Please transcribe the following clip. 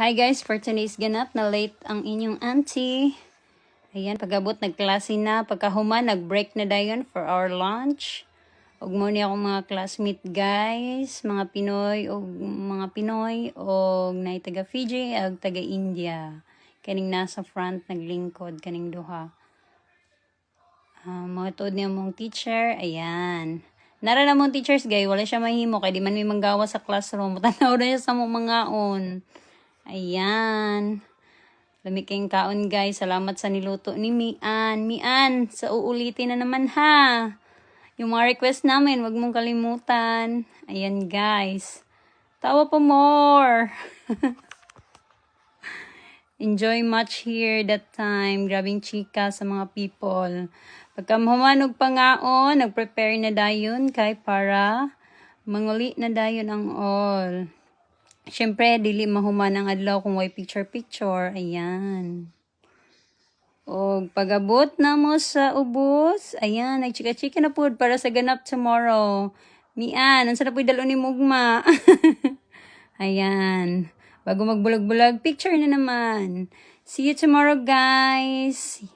Hi guys, for today's ganap na late ang inyong auntie. Ayan, pagabot nagklase na, pagkahuman nag-break na dayon for our lunch. Ug mo ni akong mga classmate guys, mga Pinoy og nay taga Fiji ug taga India. Kaning nasa front naglingkod kaning duha. Mga tuod niya mong teacher, ayan. Nara na mong teachers guys, wala siya mahimo kay di man may manggawa sa classroom. Tanaw na siya sa mong mga on. Ayan. Lami kayong kaon guys. Salamat sa niluto ni Mian. Mian, sa uulitin na naman ha. Yung mga request namin, wag mong kalimutan. Ayan guys. Tawa pa more. Enjoy much here that time. Grabing chika sa mga people. Pagka humanog pangaon, nag-prepare na dayon kay para manguli na dayon ang all. Siyempre, dili mahuman ang adlaw kung may picture-picture. Ayan. O, pagabot na mo sa ubos. Ayan, nagchika-chika na po para sa ganap tomorrow. Mian, ang sarap po dalo ni Mugma. Ayan. Bago magbulag-bulag, picture na naman. See you tomorrow, guys.